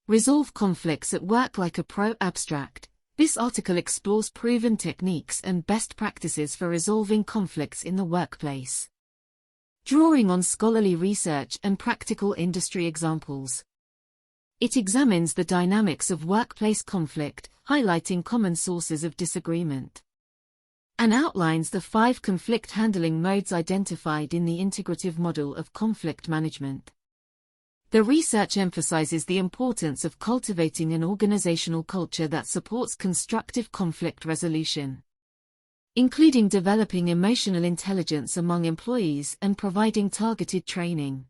Resolve conflicts at work like a pro abstract. This article explores proven techniques and best practices for resolving conflicts in the workplace, drawing on scholarly research and practical industry examples. It examines the dynamics of workplace conflict, highlighting common sources of disagreement, and outlines the 5 conflict handling modes identified in the integrative model of conflict management. The research emphasizes the importance of cultivating an organizational culture that supports constructive conflict resolution, including developing emotional intelligence among employees and providing targeted training.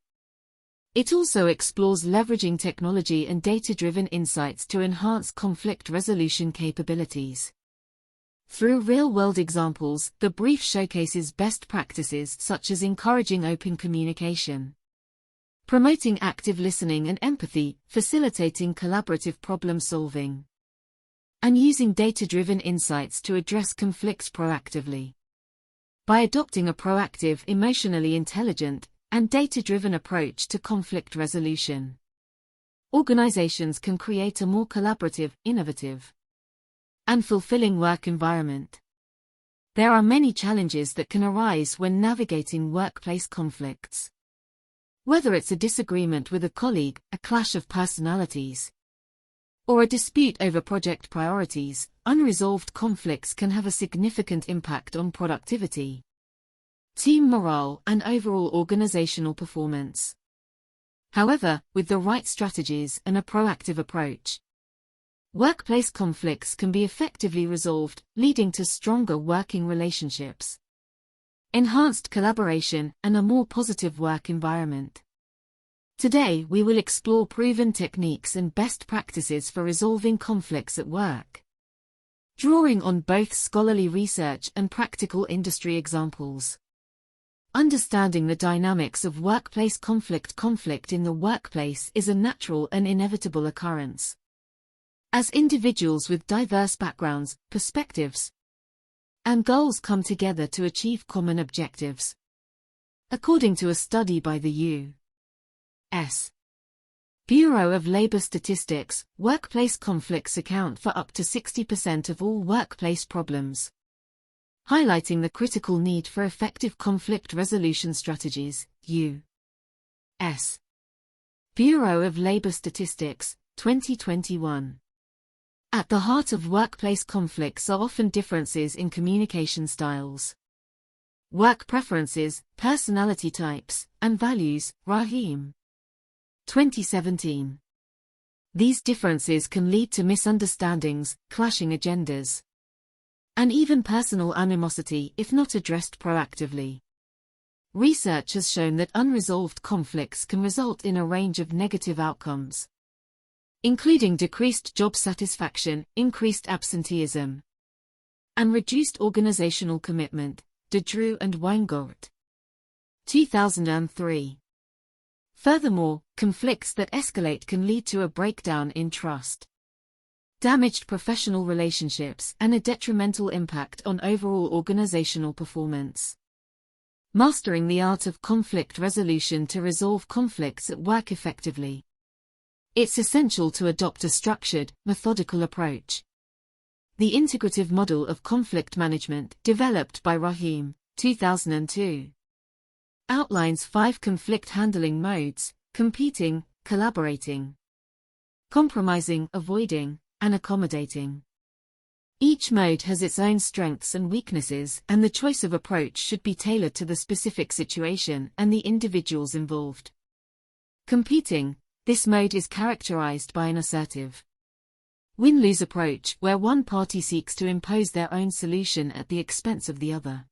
It also explores leveraging technology and data-driven insights to enhance conflict resolution capabilities. Through real-world examples, the brief showcases best practices such as encouraging open communication, promoting active listening and empathy, facilitating collaborative problem-solving, and using data-driven insights to address conflicts proactively. By adopting a proactive, emotionally intelligent, and data-driven approach to conflict resolution, organizations can create a more collaborative, innovative, and fulfilling work environment. There are many challenges that can arise when navigating workplace conflicts. Whether it's a disagreement with a colleague, a clash of personalities, or a dispute over project priorities, unresolved conflicts can have a significant impact on productivity, team morale, and overall organizational performance. However, with the right strategies and a proactive approach, workplace conflicts can be effectively resolved, leading to stronger working relationships, enhanced collaboration, and a more positive work environment. Today, we will explore proven techniques and best practices for resolving conflicts at work, drawing on both scholarly research and practical industry examples. Understanding the dynamics of workplace conflict. Conflict in the workplace is a natural and inevitable occurrence, as individuals with diverse backgrounds, perspectives, and goals come together to achieve common objectives. According to a study by the U.S. Bureau of Labor Statistics, workplace conflicts account for up to 60% of all workplace problems, highlighting the critical need for effective conflict resolution strategies. U.S. Bureau of Labor Statistics, 2021. At the heart of workplace conflicts are often differences in communication styles, work preferences, personality types, and values. Rahim, 2017. These differences can lead to misunderstandings, clashing agendas, and even personal animosity if not addressed proactively. Research has shown that unresolved conflicts can result in a range of negative outcomes, including decreased job satisfaction, increased absenteeism, and reduced organizational commitment. De Drew and Weingart, 2003. Furthermore, conflicts that escalate can lead to a breakdown in trust, damaged professional relationships, and a detrimental impact on overall organizational performance. Mastering the art of conflict resolution to resolve conflicts at work effectively. It's essential to adopt a structured, methodical approach. The integrative model of conflict management, developed by Rahim, 2002, outlines 5 conflict handling modes: competing, collaborating, compromising, avoiding, and accommodating. Each mode has its own strengths and weaknesses, and the choice of approach should be tailored to the specific situation and the individuals involved. Competing. This mode is characterized by an assertive, win-lose approach, where one party seeks to impose their own solution at the expense of the other.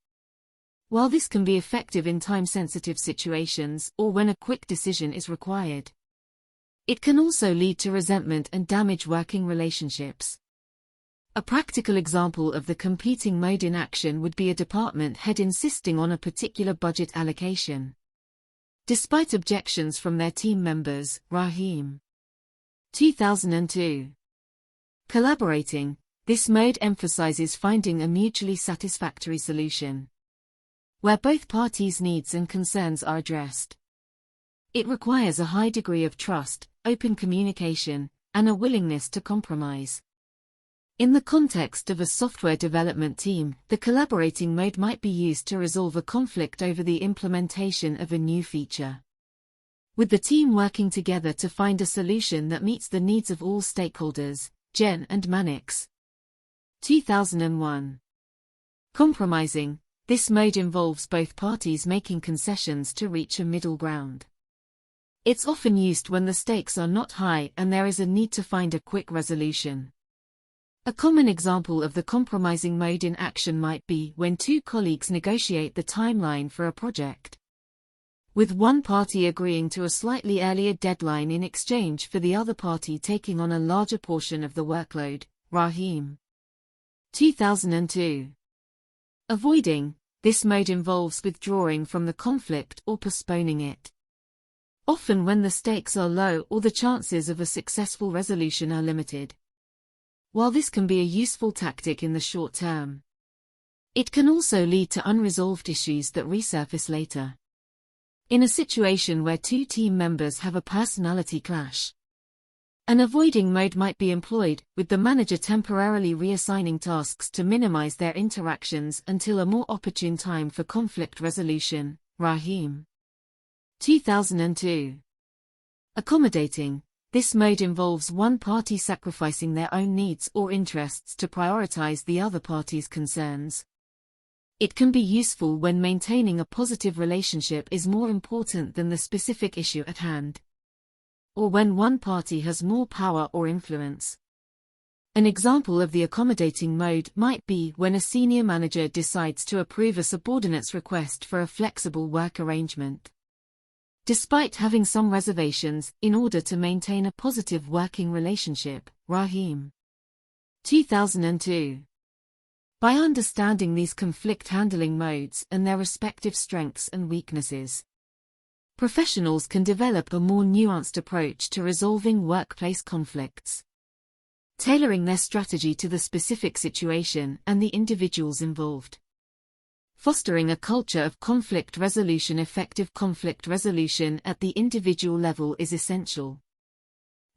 While this can be effective in time-sensitive situations or when a quick decision is required, it can also lead to resentment and damage working relationships. A practical example of the competing mode in action would be a department head insisting on a particular budget allocation, despite objections from their team members. Rahim, 2002. Collaborating. This mode emphasizes finding a mutually satisfactory solution, where both parties' needs and concerns are addressed. It requires a high degree of trust, open communication, and a willingness to compromise. In the context of a software development team, the collaborating mode might be used to resolve a conflict over the implementation of a new feature, with the team working together to find a solution that meets the needs of all stakeholders. Jen and Mannix, 2001. Compromising. This mode involves both parties making concessions to reach a middle ground. It's often used when the stakes are not high and there is a need to find a quick resolution. A common example of the compromising mode in action might be when two colleagues negotiate the timeline for a project, with one party agreeing to a slightly earlier deadline in exchange for the other party taking on a larger portion of the workload. Rahim, 2002. Avoiding. This mode involves withdrawing from the conflict or postponing it, often when the stakes are low or the chances of a successful resolution are limited. While this can be a useful tactic in the short term, it can also lead to unresolved issues that resurface later. In a situation where two team members have a personality clash, an avoiding mode might be employed, with the manager temporarily reassigning tasks to minimize their interactions until a more opportune time for conflict resolution. Rahim, 2002. Accommodating. This mode involves one party sacrificing their own needs or interests to prioritize the other party's concerns. It can be useful when maintaining a positive relationship is more important than the specific issue at hand, or when one party has more power or influence. An example of the accommodating mode might be when a senior manager decides to approve a subordinate's request for a flexible work arrangement, despite having some reservations, in order to maintain a positive working relationship. Rahim, 2002. By understanding these conflict handling modes and their respective strengths and weaknesses, professionals can develop a more nuanced approach to resolving workplace conflicts, tailoring their strategy to the specific situation and the individuals involved. Fostering a culture of conflict resolution. Effective conflict resolution at the individual level is essential,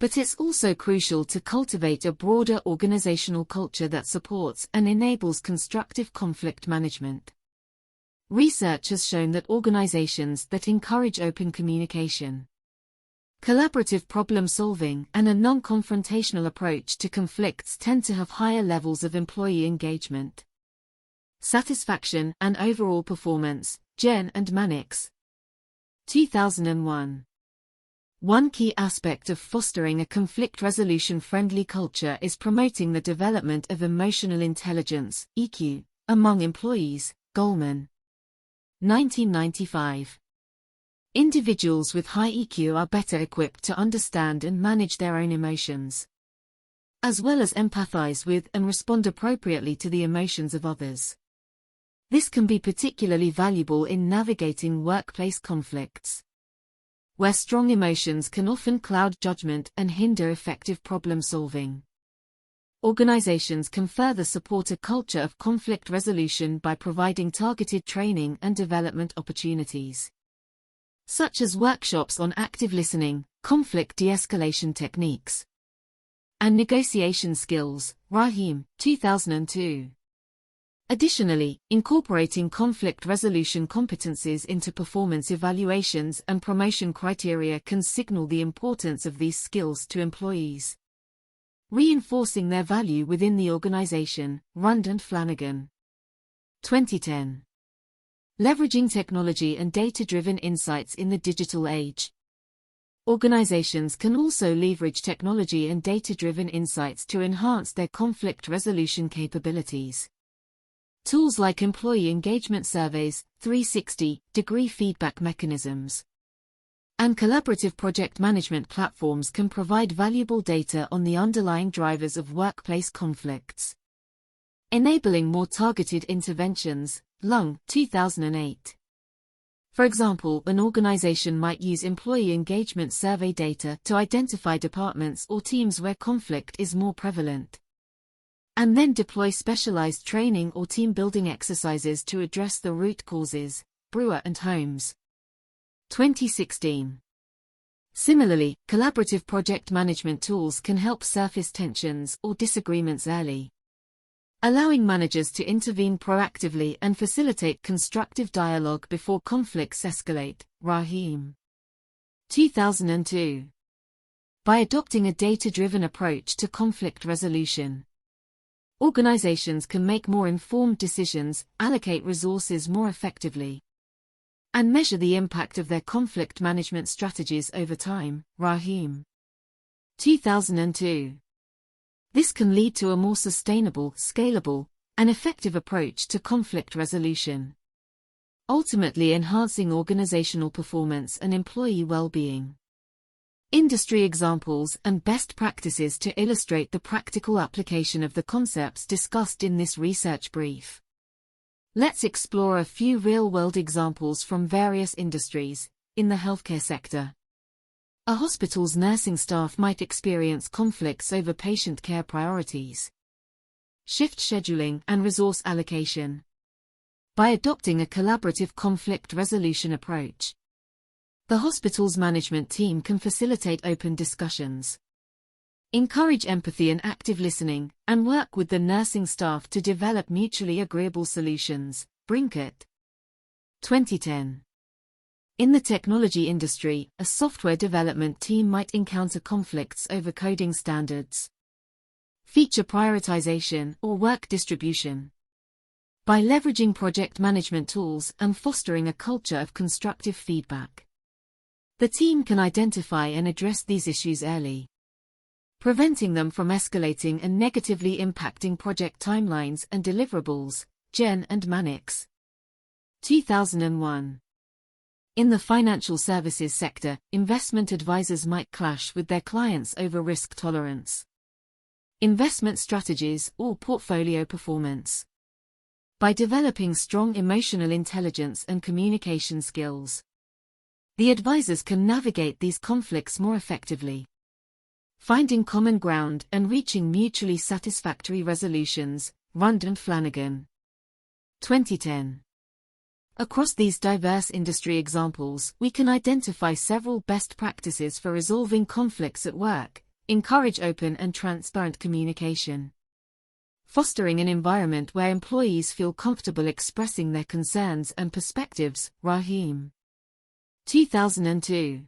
but it's also crucial to cultivate a broader organizational culture that supports and enables constructive conflict management. Research has shown that organizations that encourage open communication, collaborative problem-solving, and a non-confrontational approach to conflicts tend to have higher levels of employee engagement, satisfaction, and overall performance. Jen and Mannix, 2001. One key aspect of fostering a conflict resolution-friendly culture is promoting the development of emotional intelligence, EQ, among employees. Goldman, 1995. Individuals with high EQ are better equipped to understand and manage their own emotions, as well as empathize with and respond appropriately to the emotions of others. This can be particularly valuable in navigating workplace conflicts, where strong emotions can often cloud judgment and hinder effective problem-solving. Organizations can further support a culture of conflict resolution by providing targeted training and development opportunities, such as workshops on active listening, conflict de-escalation techniques, and negotiation skills. Rahim, 2002. Additionally, incorporating conflict resolution competencies into performance evaluations and promotion criteria can signal the importance of these skills to employees, reinforcing their value within the organization. Rund and Flanagan, 2010. Leveraging technology and data-driven insights in the digital age. Organizations can also leverage technology and data-driven insights to enhance their conflict resolution capabilities. Tools like employee engagement surveys, 360-degree feedback mechanisms, and collaborative project management platforms can provide valuable data on the underlying drivers of workplace conflicts, enabling more targeted interventions. Lung, 2008. For example, an organization might use employee engagement survey data to identify departments or teams where conflict is more prevalent, and then deploy specialized training or team-building exercises to address the root causes. Brewer and Holmes, 2016. Similarly, collaborative project management tools can help surface tensions or disagreements early, allowing managers to intervene proactively and facilitate constructive dialogue before conflicts escalate. Rahim. 2002. By adopting a data-driven approach to conflict resolution, organizations can make more informed decisions, allocate resources more effectively, and measure the impact of their conflict management strategies over time. Rahim. 2002. This can lead to a more sustainable, scalable, and effective approach to conflict resolution, ultimately enhancing organizational performance and employee well-being. Industry examples and best practices to illustrate the practical application of the concepts discussed in this research brief. Let's explore a few real-world examples from various industries. In the healthcare sector, a hospital's nursing staff might experience conflicts over patient care priorities, shift scheduling, and resource allocation. By adopting a collaborative conflict resolution approach, the hospital's management team can facilitate open discussions, encourage empathy and active listening, and work with the nursing staff to develop mutually agreeable solutions. Brinkett. 2010. In the technology industry, a software development team might encounter conflicts over coding standards, feature prioritization, or work distribution. By leveraging project management tools and fostering a culture of constructive feedback, the team can identify and address these issues early, preventing them from escalating and negatively impacting project timelines and deliverables. Jen and Mannix. 2001. In the financial services sector, investment advisors might clash with their clients over risk tolerance, investment strategies, or portfolio performance. By developing strong emotional intelligence and communication skills, the advisors can navigate these conflicts more effectively, finding common ground and reaching mutually satisfactory resolutions. Rund and Flanagan. 2010. Across these diverse industry examples, we can identify several best practices for resolving conflicts at work, encourage open and transparent communication, fostering an environment where employees feel comfortable expressing their concerns and perspectives. Rahim. 2002.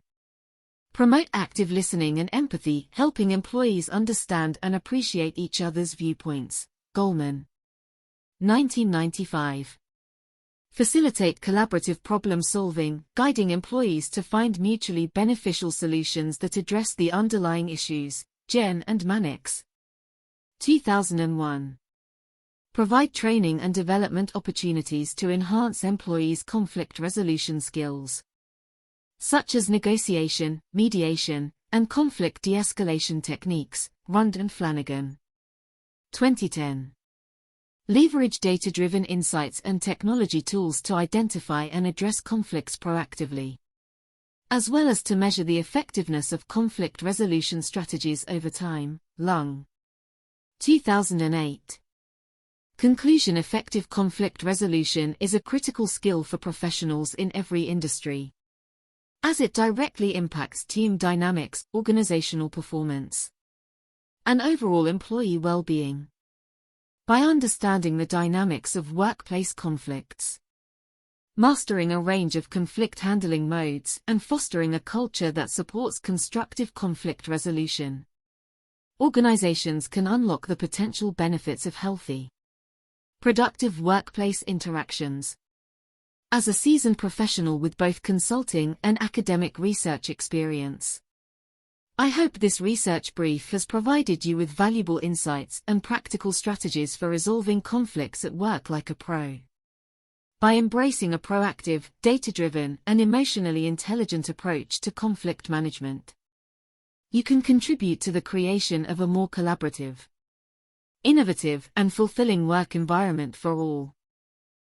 Promote active listening and empathy, helping employees understand and appreciate each other's viewpoints. Goldman. 1995. Facilitate collaborative problem-solving, guiding employees to find mutually beneficial solutions that address the underlying issues. Jen and Mannix. 2001. Provide training and development opportunities to enhance employees' conflict resolution skills, such as negotiation, mediation, and conflict de-escalation techniques. Rund and Flanagan. 2010. Leverage data-driven insights and technology tools to identify and address conflicts proactively, as well as to measure the effectiveness of conflict resolution strategies over time. Lung. 2008. Conclusion: effective conflict resolution is a critical skill for professionals in every industry, as it directly impacts team dynamics, organizational performance, and overall employee well-being. By understanding the dynamics of workplace conflicts, mastering a range of conflict handling modes, and fostering a culture that supports constructive conflict resolution, organizations can unlock the potential benefits of healthy, productive workplace interactions. As a seasoned professional with both consulting and academic research experience, I hope this research brief has provided you with valuable insights and practical strategies for resolving conflicts at work like a pro. By embracing a proactive, data-driven, and emotionally intelligent approach to conflict management, you can contribute to the creation of a more collaborative, innovative, and fulfilling work environment for all.